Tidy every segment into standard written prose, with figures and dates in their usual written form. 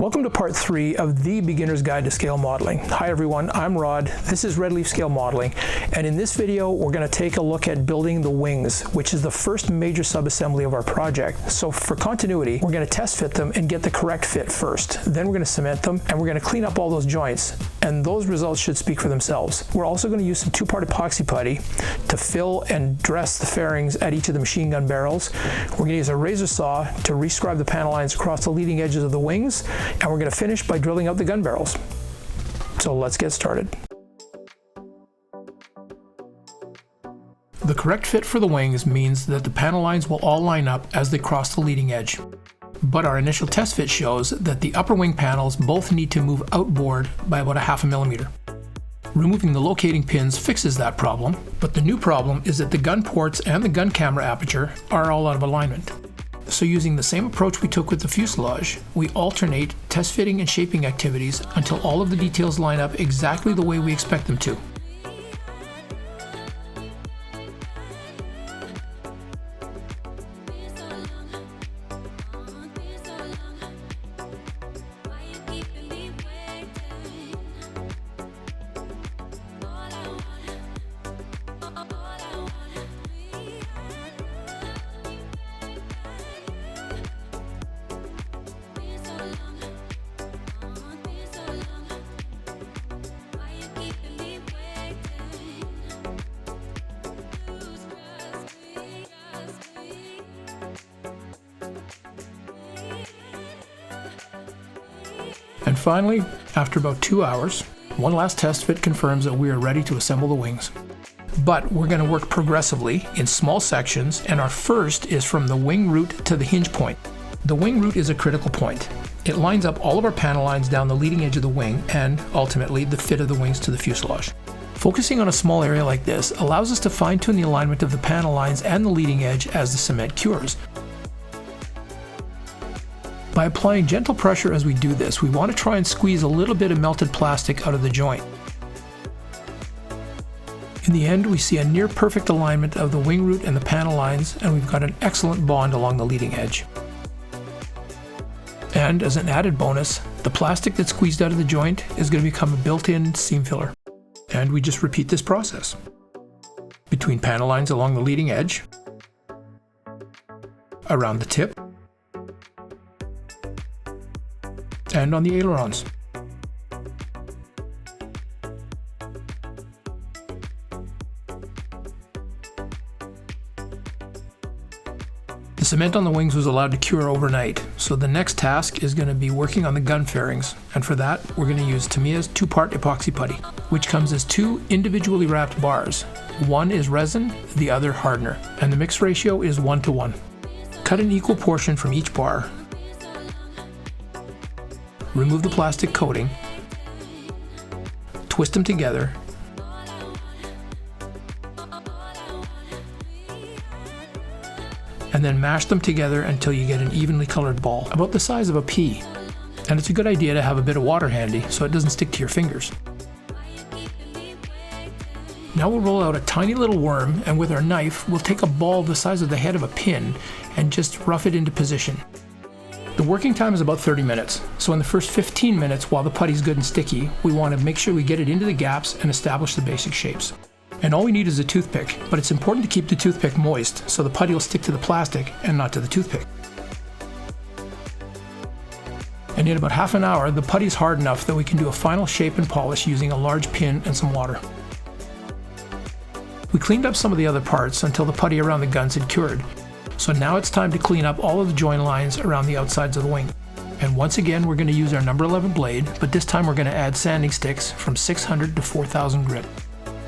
Welcome to part 3 of the Beginner's Guide to Scale Modeling. Hi everyone, I'm Rod. This is Red Leaf Scale Modeling, and in this video we're going to take a look at building the wings, which is the first major subassembly of our project. So for continuity, we're going to test fit them and get the correct fit first. Then we're going to cement them and we're going to clean up all those joints, and those results should speak for themselves. We're also going to use some 2-part epoxy putty to fill and dress the fairings at each of the machine gun barrels. We're going to use a razor saw to rescribe the panel lines across the leading edges of the wings, and we're going to finish by drilling out the gun barrels. So let's get started. The correct fit for the wings means that the panel lines will all line up as they cross the leading edge. But our initial test fit shows that the upper wing panels both need to move outboard by about 1/2 millimeter. Removing the locating pins fixes that problem, but the new problem is that the gun ports and the gun camera aperture are all out of alignment. So using the same approach we took with the fuselage, we alternate test fitting and shaping activities until all of the details line up exactly the way we expect them to. And finally, after about 2 hours, one last test fit confirms that we are ready to assemble the wings. But we're going to work progressively in small sections, and our first is from the wing root to the hinge point. The wing root is a critical point. It lines up all of our panel lines down the leading edge of the wing and, ultimately, the fit of the wings to the fuselage. Focusing on a small area like this allows us to fine-tune the alignment of the panel lines and the leading edge as the cement cures. By applying gentle pressure as we do this, we want to try and squeeze a little bit of melted plastic out of the joint. In the end, we see a near perfect alignment of the wing root and the panel lines, and we've got an excellent bond along the leading edge. And as an added bonus, the plastic that's squeezed out of the joint is going to become a built-in seam filler. And we just repeat this process between panel lines along the leading edge, around the tip, and on the ailerons. The cement on the wings was allowed to cure overnight, so the next task is going to be working on the gun fairings, and for that we're going to use Tamiya's 2-part epoxy putty, which comes as 2 individually wrapped bars. One is resin, the other hardener, and the mix ratio is 1:1. Cut an equal portion from each bar. Remove the plastic coating, twist them together, and then mash them together until you get an evenly colored ball, about the size of a pea. And it's a good idea to have a bit of water handy so it doesn't stick to your fingers. Now we'll roll out a tiny little worm, and with our knife we'll take a ball the size of the head of a pin and just rough it into position. The working time is about 30 minutes, so in the first 15 minutes, while the putty's good and sticky, we want to make sure we get it into the gaps and establish the basic shapes. And all we need is a toothpick, but it's important to keep the toothpick moist so the putty will stick to the plastic and not to the toothpick. And in about half an hour, the putty's hard enough that we can do a final shape and polish using a large pin and some water. We cleaned up some of the other parts until the putty around the guns had cured. So now it's time to clean up all of the join lines around the outsides of the wing. And once again, we're going to use our number 11 blade, but this time we're going to add sanding sticks from 600 to 4000 grit.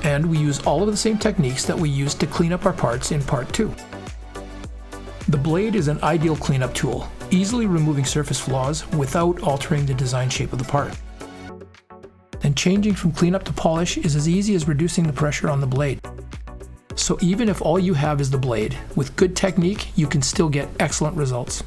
And we use all of the same techniques that we used to clean up our parts in part 2. The blade is an ideal cleanup tool, easily removing surface flaws without altering the design shape of the part. And changing from cleanup to polish is as easy as reducing the pressure on the blade. So even if all you have is the blade, with good technique, you can still get excellent results.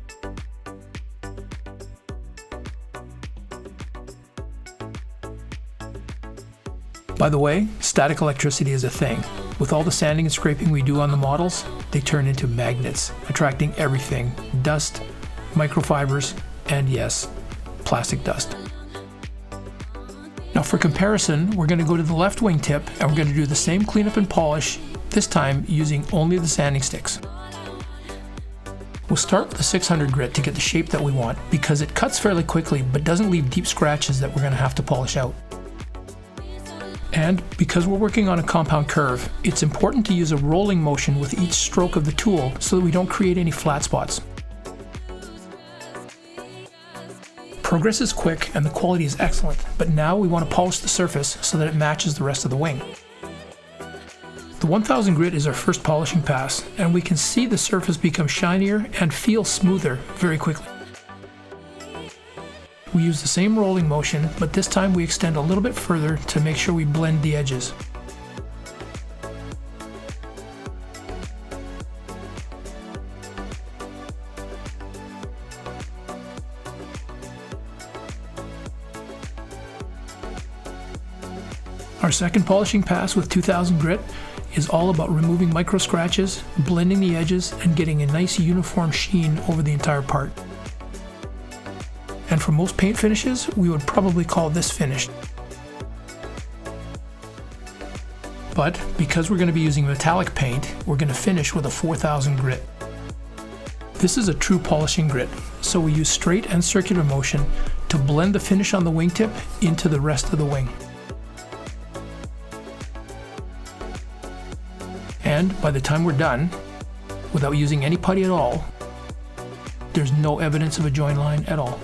By the way, static electricity is a thing. With all the sanding and scraping we do on the models, they turn into magnets, attracting everything: dust, microfibers, and yes, plastic dust. Now for comparison, we're going to go to the left wingtip and we're going to do the same cleanup and polish, this time using only the sanding sticks. We'll start with the 600 grit to get the shape that we want because it cuts fairly quickly but doesn't leave deep scratches that we're going to have to polish out. And because we're working on a compound curve, it's important to use a rolling motion with each stroke of the tool so that we don't create any flat spots. Progress is quick and the quality is excellent, but now we want to polish the surface so that it matches the rest of the wing. The 1000 grit is our first polishing pass, and we can see the surface become shinier and feel smoother very quickly. We use the same rolling motion, but this time we extend a little bit further to make sure we blend the edges. Our second polishing pass with 2000 grit is all about removing micro scratches, blending the edges, and getting a nice uniform sheen over the entire part. And for most paint finishes, we would probably call this finished. But because we're going to be using metallic paint, we're going to finish with a 4000 grit. This is a true polishing grit, so we use straight and circular motion to blend the finish on the wingtip into the rest of the wing. And by the time we're done, without using any putty at all, there's no evidence of a join line at all.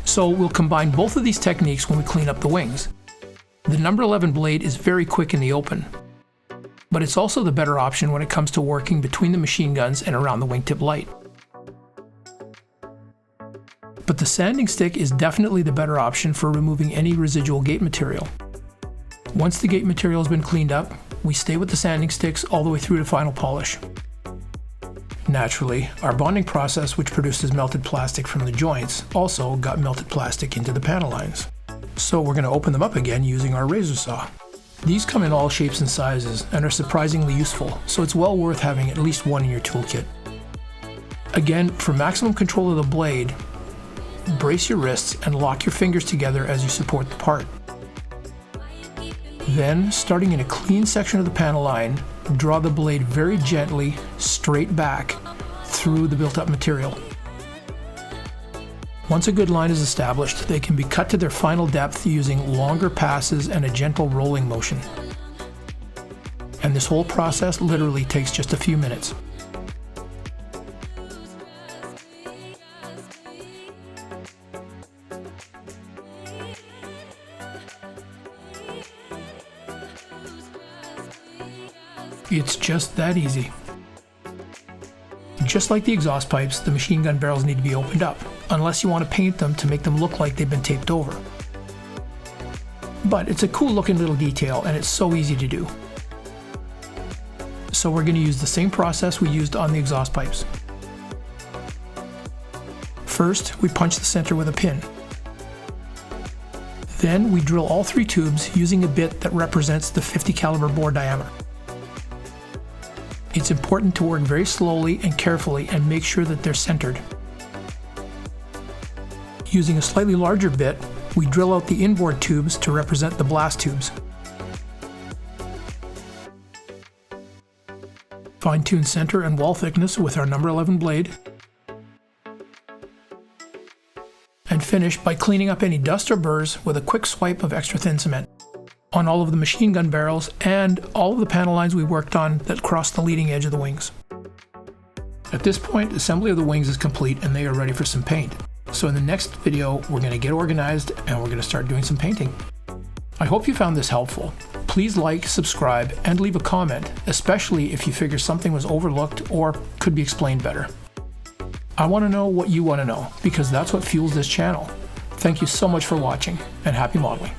So we'll combine both of these techniques when we clean up the wings. The number 11 blade is very quick in the open, but it's also the better option when it comes to working between the machine guns and around the wingtip light. But the sanding stick is definitely the better option for removing any residual gate material. Once the gate material has been cleaned up, we stay with the sanding sticks all the way through to final polish. Naturally, our bonding process, which produces melted plastic from the joints, also got melted plastic into the panel lines. So we're going to open them up again using our razor saw. These come in all shapes and sizes and are surprisingly useful, so it's well worth having at least one in your toolkit. Again, for maximum control of the blade, brace your wrists and lock your fingers together as you support the part. Then, starting in a clean section of the panel line, draw the blade very gently straight back through the built-up material. Once a good line is established, they can be cut to their final depth using longer passes and a gentle rolling motion. And this whole process literally takes just a few minutes. It's just that easy. Just like the exhaust pipes, the machine gun barrels need to be opened up, unless you want to paint them to make them look like they've been taped over. But it's a cool looking little detail and it's so easy to do. So we're going to use the same process we used on the exhaust pipes. First, we punch the center with a pin. Then we drill all 3 tubes using a bit that represents the 50 caliber bore diameter. It's important to work very slowly and carefully and make sure that they're centered. Using a slightly larger bit, we drill out the inboard tubes to represent the blast tubes. Fine-tune center and wall thickness with our number 11 blade. And finish by cleaning up any dust or burrs with a quick swipe of extra thin cement on all of the machine gun barrels and all of the panel lines we worked on that cross the leading edge of the wings. At this point, assembly of the wings is complete and they are ready for some paint. So in the next video, we're going to get organized and we're going to start doing some painting. I hope you found this helpful. Please like, subscribe, and leave a comment, especially if you figure something was overlooked or could be explained better. I want to know what you want to know, because that's what fuels this channel. Thank you so much for watching, and happy modeling.